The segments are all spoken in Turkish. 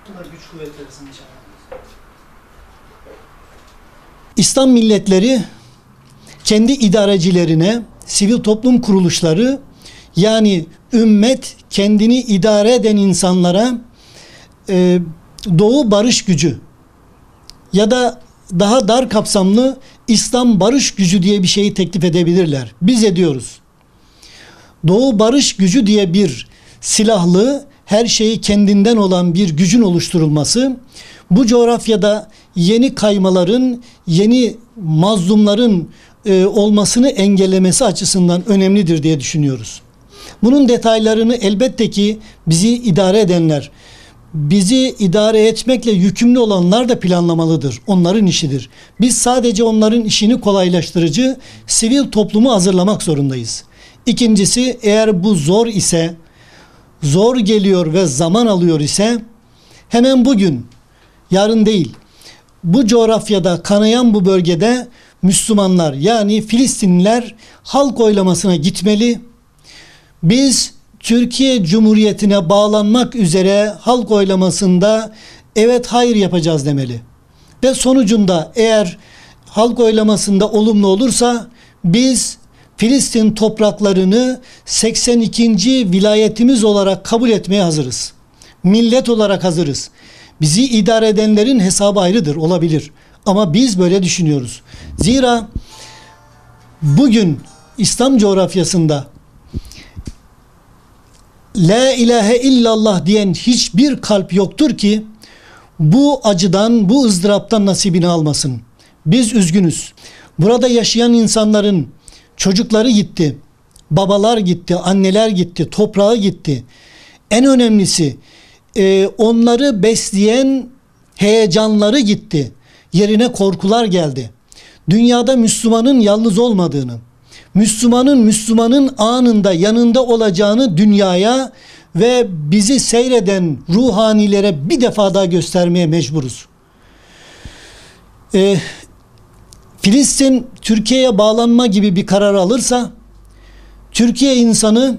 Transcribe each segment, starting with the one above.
Allah güç kuvvet versin inşallah. İslam milletleri kendi idarecilerine, sivil toplum kuruluşları, yani ümmet kendini idare eden insanlara Doğu Barış Gücü ya da daha dar kapsamlı İslam Barış Gücü diye bir şeyi teklif edebilirler. Biz ediyoruz. Doğu Barış Gücü diye bir silahlı, her şeyi kendinden olan bir gücün oluşturulması, bu coğrafyada yeni kaymaların, yeni mazlumların olmasını engellemesi açısından önemlidir diye düşünüyoruz. Bunun detaylarını elbette ki bizi idare edenler, bizi idare etmekle yükümlü olanlar da planlamalıdır. Onların işidir. Biz sadece onların işini kolaylaştırıcı sivil toplumu hazırlamak zorundayız. İkincisi, eğer bu zor ise, zor geliyor ve zaman alıyor ise, hemen bugün, yarın değil, bu coğrafyada, kanayan bu bölgede Müslümanlar, yani Filistinliler halk oylamasına gitmeli. Biz Türkiye Cumhuriyeti'ne bağlanmak üzere halk oylamasında evet hayır yapacağız demeli. Ve sonucunda eğer halk oylamasında olumlu olursa biz Filistin topraklarını 82. vilayetimiz olarak kabul etmeye hazırız. Millet olarak hazırız. Bizi idare edenlerin hesabı ayrıdır, olabilir. Ama biz böyle düşünüyoruz. Zira bugün İslam coğrafyasında La ilahe illallah diyen hiçbir kalp yoktur ki bu acıdan, bu ızdıraptan nasibini almasın. Biz üzgünüz. Burada yaşayan insanların çocukları gitti, babalar gitti, anneler gitti, toprağı gitti. En önemlisi onları besleyen heyecanları gitti. Yerine korkular geldi. Dünyada Müslümanın yalnız olmadığını, Müslümanın anında yanında olacağını dünyaya ve bizi seyreden ruhanilere bir defa daha göstermeye mecburuz. Filistin Türkiye'ye bağlanma gibi bir karar alırsa, Türkiye insanı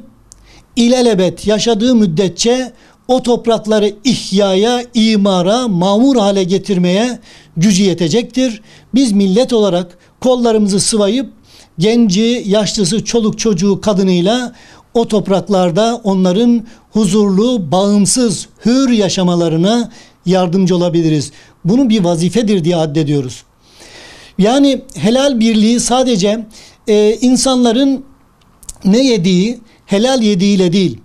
ilelebet yaşadığı müddetçe o toprakları ihyaya, imara, mamur hale getirmeye gücü yetecektir. Biz millet olarak kollarımızı sıvayıp genci, yaşlısı, çoluk çocuğu, kadınıyla o topraklarda onların huzurlu, bağımsız, hür yaşamalarına yardımcı olabiliriz. Bunu bir vazifedir diye addediyoruz. Yani helal birliği sadece insanların ne yediği, helal yediğiyle değil,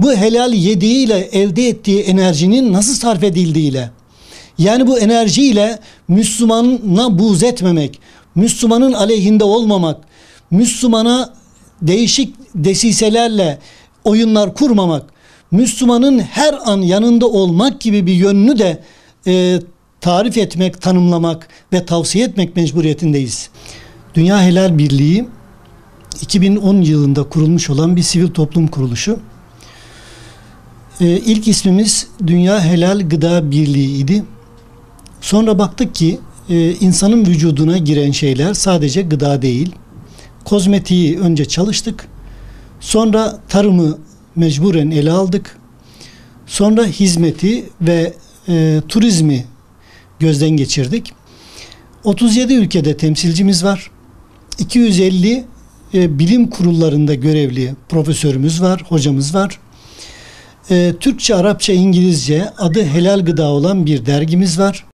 bu helal yediğiyle elde ettiği enerjinin nasıl sarf edildiğiyle, yani bu enerjiyle Müslümana buğz etmemek, Müslümanın aleyhinde olmamak, Müslümana değişik desiselerle oyunlar kurmamak, Müslümanın her an yanında olmak gibi bir yönünü de tarif etmek, tanımlamak ve tavsiye etmek mecburiyetindeyiz. Dünya Helal Birliği 2010 yılında kurulmuş olan bir sivil toplum kuruluşu. İlk ismimiz Dünya Helal Gıda Birliği idi. Sonra baktık ki insanın vücuduna giren şeyler sadece gıda değil. Kozmetiği önce çalıştık. Sonra tarımı mecburen ele aldık. Sonra hizmeti ve turizmi gözden geçirdik. 37 ülkede temsilcimiz var. 250 bilim kurullarında görevli profesörümüz var, hocamız var. Türkçe, Arapça, İngilizce adı Helal Gıda olan bir dergimiz var.